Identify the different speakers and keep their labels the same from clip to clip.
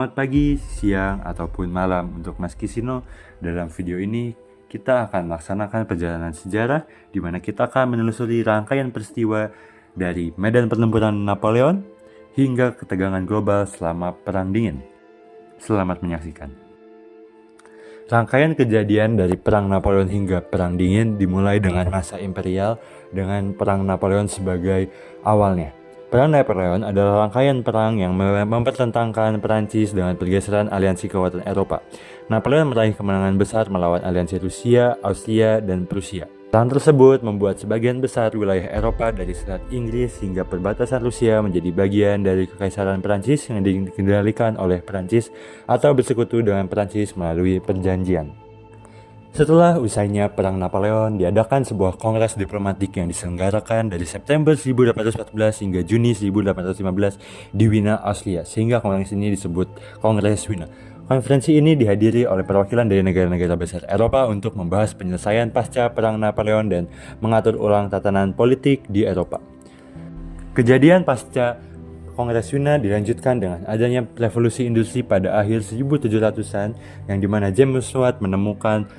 Speaker 1: Selamat pagi, siang, ataupun malam untuk Mas Kisino. Dalam video ini kita akan melaksanakan perjalanan sejarah di mana kita akan menelusuri rangkaian peristiwa dari medan pertempuran Napoleon hingga ketegangan global selama Perang Dingin. Selamat menyaksikan. Rangkaian kejadian dari Perang Napoleon hingga Perang Dingin dimulai dengan masa imperial dengan Perang Napoleon sebagai awalnya. Perang Napoleon adalah rangkaian perang yang mempertentangkan Perancis dengan pergeseran aliansi kekuatan Eropa. Napoleon meraih kemenangan besar melawan aliansi Rusia, Austria, dan Prusia. Perang tersebut membuat sebagian besar wilayah Eropa dari Selat Inggris hingga perbatasan Rusia menjadi bagian dari Kekaisaran Perancis yang dikendalikan oleh Perancis atau bersekutu dengan Perancis melalui perjanjian. Setelah usainya Perang Napoleon, diadakan sebuah kongres diplomatik yang diselenggarakan dari September 1814 hingga Juni 1815 di Wina, Austria, sehingga kongres ini disebut Kongres Wina. Konferensi ini dihadiri oleh perwakilan dari negara-negara besar Eropa untuk membahas penyelesaian pasca Perang Napoleon dan mengatur ulang tatanan politik di Eropa. Kejadian pasca Kongres Wina dilanjutkan dengan adanya revolusi industri pada akhir 1700-an yang dimana James Watt menemukan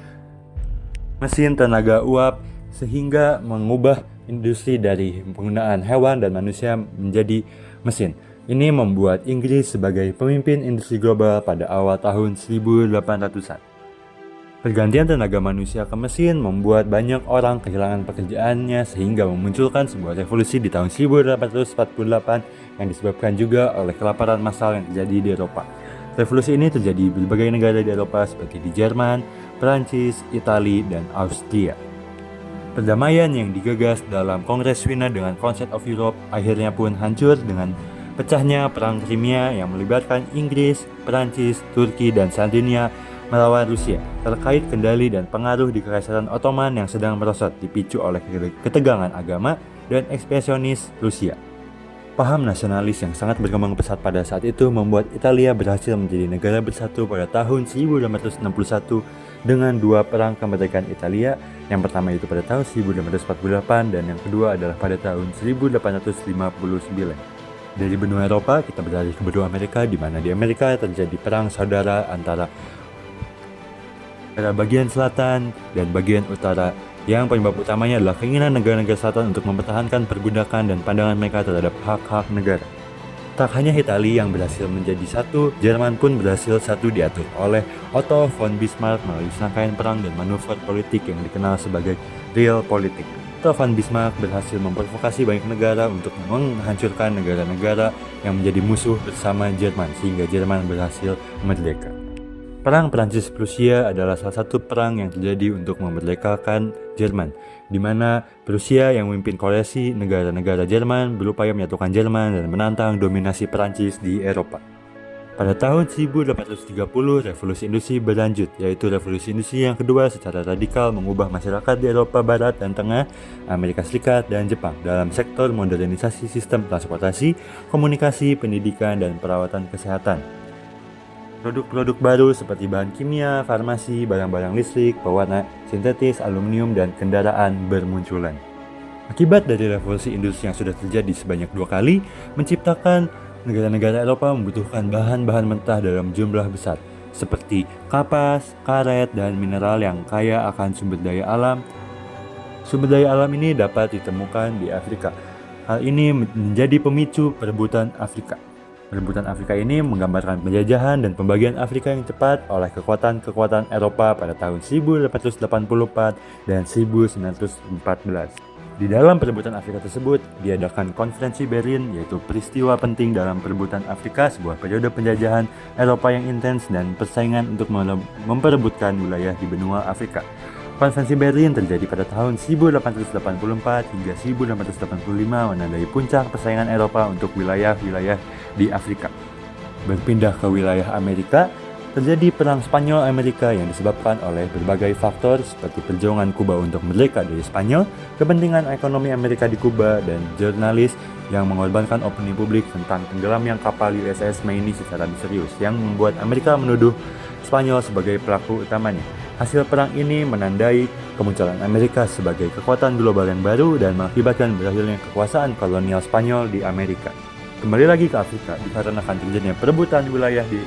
Speaker 1: mesin tenaga uap sehingga mengubah industri dari penggunaan hewan dan manusia menjadi mesin. Ini membuat Inggris sebagai pemimpin industri global pada awal tahun 1800-an. Pergantian tenaga manusia ke mesin membuat banyak orang kehilangan pekerjaannya sehingga memunculkan sebuah revolusi di tahun 1848 yang disebabkan juga oleh kelaparan massal yang terjadi di Eropa. Revolusi ini terjadi di berbagai negara di Eropa seperti di Jerman, Prancis, Italia, dan Austria. Perdamaian yang digagas dalam Kongres Wina dengan Council of Europe akhirnya pun hancur dengan pecahnya Perang Crimea yang melibatkan Inggris, Prancis, Turki, dan Sardinia melawan Rusia terkait kendali dan pengaruh di Kekaisaran Ottoman yang sedang merosot dipicu oleh ketegangan agama dan ekspansionis Rusia. Paham nasionalis yang sangat berkembang pesat pada saat itu membuat Italia berhasil menjadi negara bersatu pada tahun 1861 dengan dua perang kemerdekaan Italia. Yang pertama itu pada tahun 1848 dan yang kedua adalah pada tahun 1859. Dari benua Eropa kita beralih ke benua Amerika, di mana di Amerika terjadi perang saudara antara bagian selatan dan bagian utara, yang penyebab utamanya adalah keinginan negara-negara selatan untuk mempertahankan perbudakan dan pandangan mereka terhadap hak-hak negara. Tak hanya Italia yang berhasil menjadi satu, Jerman pun berhasil satu diatur oleh Otto von Bismarck melalui serangkaian perang dan manuver politik yang dikenal sebagai Realpolitik. Otto von Bismarck berhasil memprovokasi banyak negara untuk menghancurkan negara-negara yang menjadi musuh bersama Jerman sehingga Jerman berhasil merdeka. Perang Prancis-Prusia adalah salah satu perang yang terjadi untuk memerdekakan Jerman, di mana Prusia yang memimpin koalisi negara-negara Jerman berupaya menyatukan Jerman dan menantang dominasi Prancis di Eropa. Pada tahun 1830, revolusi industri berlanjut, yaitu revolusi industri yang kedua secara radikal mengubah masyarakat di Eropa Barat dan Tengah, Amerika Serikat, dan Jepang dalam sektor modernisasi sistem transportasi, komunikasi, pendidikan, dan perawatan kesehatan. Produk-produk baru seperti bahan kimia, farmasi, barang-barang listrik, pewarna sintetis, aluminium, dan kendaraan bermunculan. Akibat dari revolusi industri yang sudah terjadi sebanyak 2 kali, menciptakan negara-negara Eropa membutuhkan bahan-bahan mentah dalam jumlah besar, seperti kapas, karet, dan mineral yang kaya akan sumber daya alam. Sumber daya alam ini dapat ditemukan di Afrika. Hal ini menjadi pemicu perebutan Afrika. Perebutan Afrika ini menggambarkan penjajahan dan pembagian Afrika yang cepat oleh kekuatan-kekuatan Eropa pada tahun 1884 dan 1914. Di dalam perebutan Afrika tersebut, diadakan Konferensi Berlin, yaitu peristiwa penting dalam perebutan Afrika, sebuah periode penjajahan Eropa yang intens dan persaingan untuk memperebutkan wilayah di benua Afrika. Konferensi Berlin terjadi pada tahun 1884 hingga 1885 menandai puncak persaingan Eropa untuk wilayah-wilayah di Afrika. Berpindah ke wilayah Amerika, terjadi Perang Spanyol-Amerika yang disebabkan oleh berbagai faktor seperti perjuangan Kuba untuk merdeka dari Spanyol, kepentingan ekonomi Amerika di Kuba, dan jurnalis yang mengorbankan opini publik tentang tenggelamnya kapal USS Maine secara misterius yang membuat Amerika menuduh Spanyol sebagai pelaku utamanya. Hasil perang ini menandai kemunculan Amerika sebagai kekuatan global yang baru dan mengakibatkan berakhirnya kekuasaan kolonial Spanyol di Amerika. Kembali lagi ke Afrika, dikarenakan terjadinya perebutan wilayah di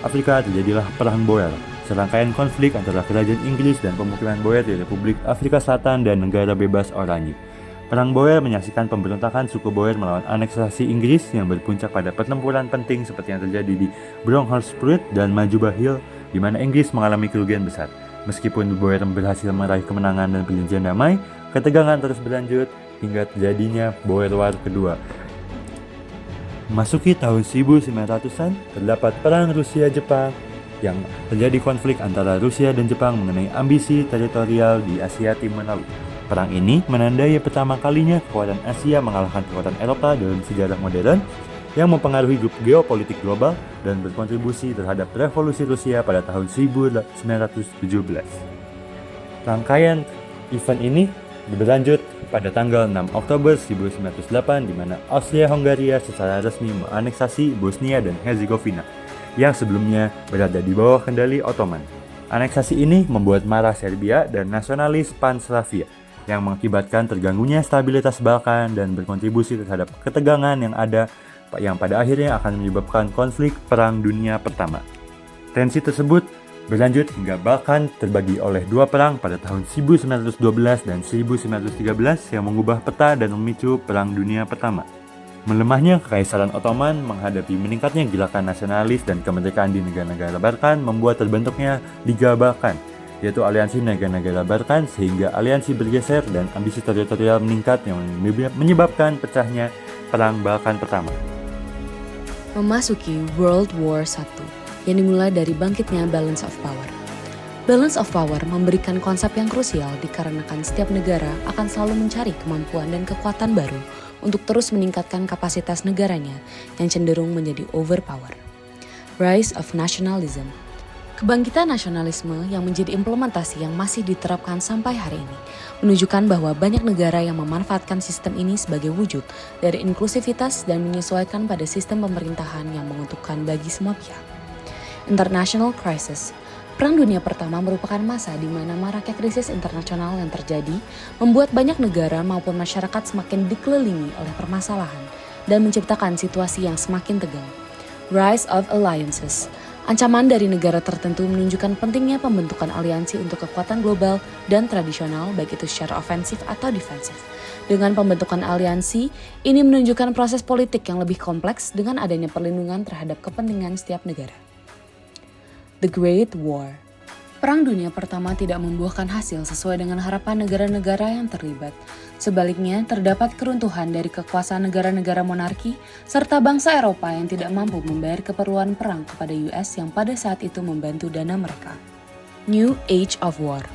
Speaker 1: Afrika terjadilah Perang Boer, serangkaian konflik antara kerajaan Inggris dan pemukiman Boer di Republik Afrika Selatan dan negara bebas Oranye. Perang Boer menyaksikan pemberontakan suku Boer melawan aneksasi Inggris yang berpuncak pada pertempuran penting seperti yang terjadi di Bronkhorstspruit dan Majuba Hill, di mana Inggris mengalami kerugian besar. Meskipun Boer berhasil meraih kemenangan dan perjanjian damai, ketegangan terus berlanjut hingga terjadinya Boer War kedua. Memasuki tahun 1900-an, terdapat Perang Rusia-Jepang yang terjadi konflik antara Rusia dan Jepang mengenai ambisi teritorial di Asia Timur Laut. Perang ini menandai pertama kalinya kekuatan Asia mengalahkan kekuatan Eropa dalam sejarah modern yang mempengaruhi grup geopolitik global dan berkontribusi terhadap revolusi Rusia pada tahun 1917. Rangkaian event ini berlanjut pada tanggal 6 Oktober 1908 di mana Austria-Hongaria secara resmi menganeksasi Bosnia dan Herzegovina yang sebelumnya berada di bawah kendali Ottoman. Aneksasi ini membuat marah Serbia dan nasionalis Pan-Slavia yang mengakibatkan terganggunya stabilitas Balkan dan berkontribusi terhadap ketegangan yang pada akhirnya akan menyebabkan konflik Perang Dunia Pertama. Tensi tersebut berlanjut hingga Balkan terbagi oleh dua perang pada tahun 1912 dan 1913 yang mengubah peta dan memicu Perang Dunia Pertama. Melemahnya Kekaisaran Ottoman menghadapi meningkatnya gerakan nasionalis dan kemerdekaan di negara-negara Balkan membuat terbentuknya Liga Balkan, yaitu aliansi negara-negara Balkan, sehingga aliansi bergeser dan ambisi teritorial meningkat yang menyebabkan pecahnya Perang Balkan Pertama.
Speaker 2: Memasuki World War I yang dimulai dari bangkitnya balance of power. Balance of power memberikan konsep yang krusial dikarenakan setiap negara akan selalu mencari kemampuan dan kekuatan baru untuk terus meningkatkan kapasitas negaranya yang cenderung menjadi overpower. Rise of nationalism. Kebangkitan nasionalisme yang menjadi implementasi yang masih diterapkan sampai hari ini menunjukkan bahwa banyak negara yang memanfaatkan sistem ini sebagai wujud dari inklusivitas dan menyesuaikan pada sistem pemerintahan yang menguntungkan bagi semua pihak. International crisis. Perang Dunia Pertama merupakan masa di mana maraknya krisis internasional yang terjadi membuat banyak negara maupun masyarakat semakin dikelilingi oleh permasalahan dan menciptakan situasi yang semakin tegang. Rise of alliances. Ancaman dari negara tertentu menunjukkan pentingnya pembentukan aliansi untuk kekuatan global dan tradisional, baik itu secara ofensif atau defensif. Dengan pembentukan aliansi, ini menunjukkan proses politik yang lebih kompleks dengan adanya perlindungan terhadap kepentingan setiap negara. The Great War. Perang Dunia Pertama tidak membuahkan hasil sesuai dengan harapan negara-negara yang terlibat. Sebaliknya, terdapat keruntuhan dari kekuasaan negara-negara monarki serta bangsa Eropa yang tidak mampu membayar keperluan perang kepada US yang pada saat itu membantu dana mereka. New Age of War.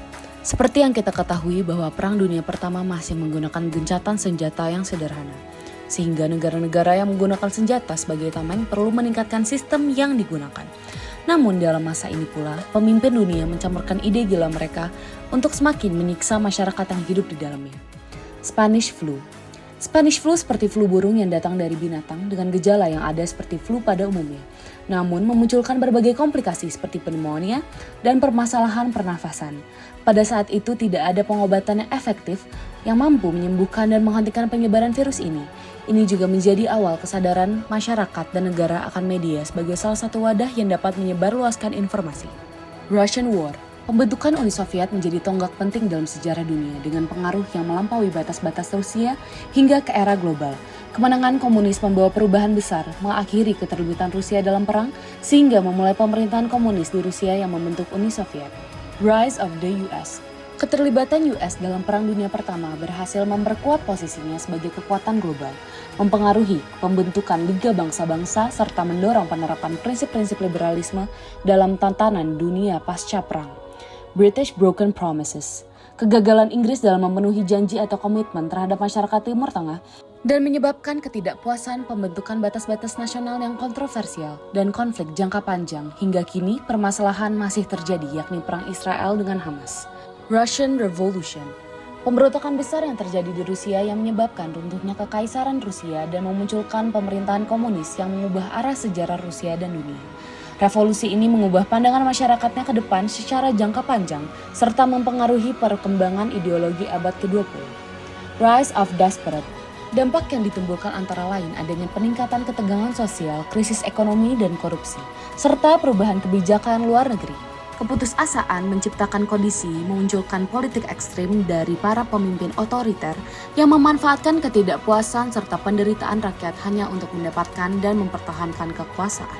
Speaker 2: Seperti yang kita ketahui bahwa Perang Dunia Pertama masih menggunakan gencatan senjata yang sederhana, sehingga negara-negara yang menggunakan senjata sebagai tameng perlu meningkatkan sistem yang digunakan. Namun dalam masa ini pula, pemimpin dunia mencampurkan ide gila mereka untuk semakin menyiksa masyarakat yang hidup di dalamnya. Spanish flu. Spanish flu seperti flu burung yang datang dari binatang dengan gejala yang ada seperti flu pada umumnya. Namun memunculkan berbagai komplikasi seperti pneumonia dan permasalahan pernafasan. Pada saat itu tidak ada pengobatan yang efektif yang mampu menyembuhkan dan menghentikan penyebaran virus ini. Ini juga menjadi awal kesadaran masyarakat dan negara akan media sebagai salah satu wadah yang dapat menyebarluaskan informasi. Russian War. Pembentukan Uni Soviet menjadi tonggak penting dalam sejarah dunia dengan pengaruh yang melampaui batas-batas Rusia hingga ke era global. Kemenangan komunis membawa perubahan besar, mengakhiri keterlibatan Rusia dalam perang, sehingga memulai pemerintahan komunis di Rusia yang membentuk Uni Soviet. Rise of the US. Keterlibatan US dalam Perang Dunia Pertama berhasil memperkuat posisinya sebagai kekuatan global, mempengaruhi pembentukan Liga Bangsa-Bangsa serta mendorong penerapan prinsip-prinsip liberalisme dalam tatanan dunia pasca perang. British Broken Promises. Kegagalan Inggris dalam memenuhi janji atau komitmen terhadap masyarakat Timur Tengah dan menyebabkan ketidakpuasan pembentukan batas-batas nasional yang kontroversial dan konflik jangka panjang. Hingga kini permasalahan masih terjadi, yakni perang Israel dengan Hamas. Russian Revolution. Pemberontakan besar yang terjadi di Rusia yang menyebabkan runtuhnya Kekaisaran Rusia dan memunculkan pemerintahan komunis yang mengubah arah sejarah Rusia dan dunia. Revolusi ini mengubah pandangan masyarakatnya ke depan secara jangka panjang serta mempengaruhi perkembangan ideologi abad ke-20. Rise of Desperate. Dampak yang ditimbulkan antara lain adanya peningkatan ketegangan sosial, krisis ekonomi dan korupsi, serta perubahan kebijakan luar negeri. Keputusasaan menciptakan kondisi memunculkan politik ekstrim dari para pemimpin otoriter yang memanfaatkan ketidakpuasan serta penderitaan rakyat hanya untuk mendapatkan dan mempertahankan kekuasaan.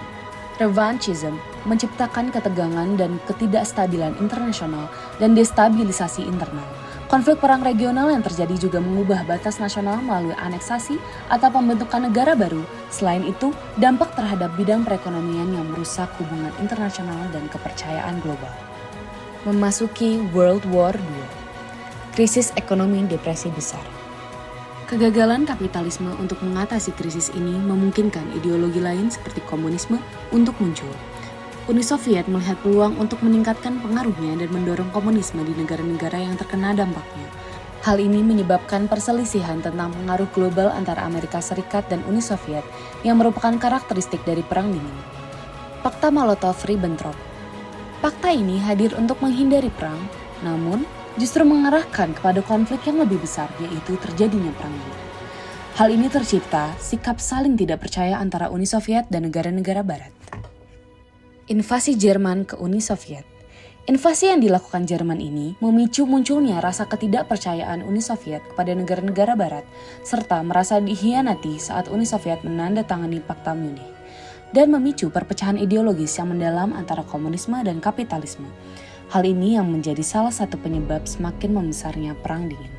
Speaker 2: Revanchism menciptakan ketegangan dan ketidakstabilan internasional dan destabilisasi internal. Konflik perang regional yang terjadi juga mengubah batas nasional melalui aneksasi atau pembentukan negara baru. Selain itu, dampak terhadap bidang perekonomian yang merusak hubungan internasional dan kepercayaan global. Memasuki World War II. Krisis ekonomi depresi besar. Kegagalan kapitalisme untuk mengatasi krisis ini memungkinkan ideologi lain seperti komunisme untuk muncul. Uni Soviet melihat peluang untuk meningkatkan pengaruhnya dan mendorong komunisme di negara-negara yang terkena dampaknya. Hal ini menyebabkan perselisihan tentang pengaruh global antara Amerika Serikat dan Uni Soviet yang merupakan karakteristik dari Perang Dingin. Fakta Molotov-Ribbentrop. Fakta ini hadir untuk menghindari perang, namun justru mengarahkan kepada konflik yang lebih besar, yaitu terjadinya Perang Dingin. Hal ini tercipta sikap saling tidak percaya antara Uni Soviet dan negara-negara Barat. Invasi Jerman ke Uni Soviet. Invasi yang dilakukan Jerman ini memicu munculnya rasa ketidakpercayaan Uni Soviet kepada negara-negara Barat, serta merasa dikhianati saat Uni Soviet menandatangani Fakta Munich, dan memicu perpecahan ideologis yang mendalam antara komunisme dan kapitalisme. Hal ini yang menjadi salah satu penyebab semakin membesarnya Perang Dingin.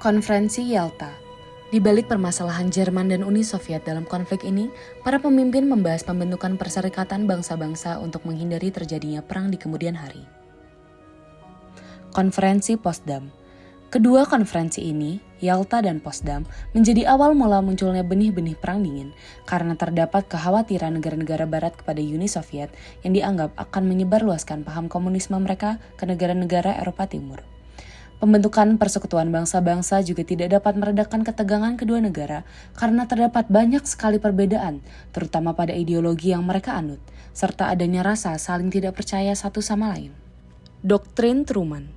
Speaker 2: Konferensi Yalta. Di balik permasalahan Jerman dan Uni Soviet dalam konflik ini, para pemimpin membahas pembentukan perserikatan bangsa-bangsa untuk menghindari terjadinya perang di kemudian hari. Konferensi Potsdam. Kedua konferensi ini, Yalta dan Potsdam, menjadi awal mula munculnya benih-benih Perang Dingin karena terdapat kekhawatiran negara-negara Barat kepada Uni Soviet yang dianggap akan menyebarluaskan paham komunisme mereka ke negara-negara Eropa Timur. Pembentukan persekutuan bangsa-bangsa juga tidak dapat meredakan ketegangan kedua negara karena terdapat banyak sekali perbedaan, terutama pada ideologi yang mereka anut, serta adanya rasa saling tidak percaya satu sama lain. Doktrin Truman.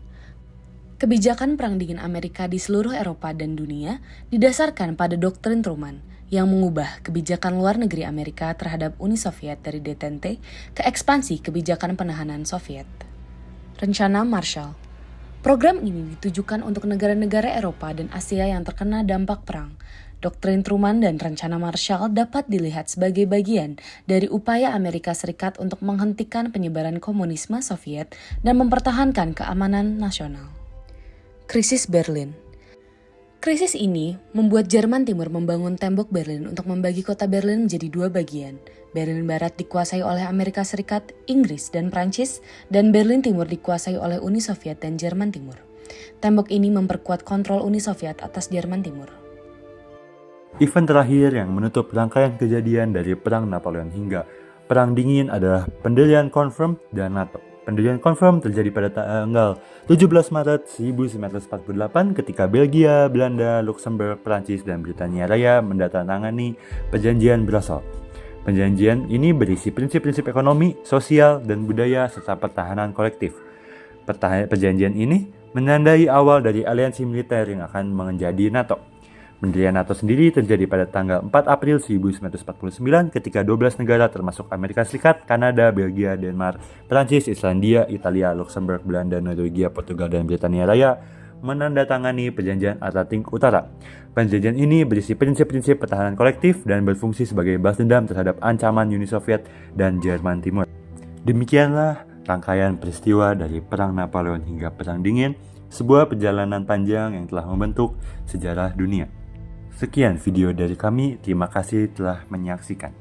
Speaker 2: Kebijakan Perang Dingin Amerika di seluruh Eropa dan dunia didasarkan pada Doktrin Truman yang mengubah kebijakan luar negeri Amerika terhadap Uni Soviet dari detente ke ekspansi kebijakan penahanan Soviet. Rencana Marshall. Program ini ditujukan untuk negara-negara Eropa dan Asia yang terkena dampak perang. Doktrin Truman dan Rencana Marshall dapat dilihat sebagai bagian dari upaya Amerika Serikat untuk menghentikan penyebaran komunisme Soviet dan mempertahankan keamanan nasional. Krisis Berlin. Krisis ini membuat Jerman Timur membangun tembok Berlin untuk membagi kota Berlin menjadi dua bagian. Berlin Barat dikuasai oleh Amerika Serikat, Inggris, dan Prancis, dan Berlin Timur dikuasai oleh Uni Soviet dan Jerman Timur. Tembok ini memperkuat kontrol Uni Soviet atas Jerman Timur.
Speaker 1: Event terakhir yang menutup rangkaian kejadian dari Perang Napoleon hingga Perang Dingin adalah pendirian Confirmed dan NATO. Pendirian Confirmed terjadi pada tanggal 17 Maret 1948 ketika Belgia, Belanda, Luxembourg, Prancis, dan Britania Raya menandatangani Perjanjian Brussels. Perjanjian ini berisi prinsip-prinsip ekonomi, sosial, dan budaya serta pertahanan kolektif. Perjanjian ini menandai awal dari aliansi militer yang akan menjadi NATO. Pendirian NATO sendiri terjadi pada tanggal 4 April 1949 ketika 12 negara termasuk Amerika Serikat, Kanada, Belgia, Denmark, Prancis, Islandia, Italia, Luxembourg, Belanda, Norwegia, Portugal, dan Britania Raya menandatangani Perjanjian Atlantik Utara. Perjanjian ini berisi prinsip-prinsip pertahanan kolektif dan berfungsi sebagai balas dendam terhadap ancaman Uni Soviet dan Jerman Timur. Demikianlah rangkaian peristiwa dari Perang Napoleon hingga Perang Dingin, sebuah perjalanan panjang yang telah membentuk sejarah dunia. Sekian video dari kami, terima kasih telah menyaksikan.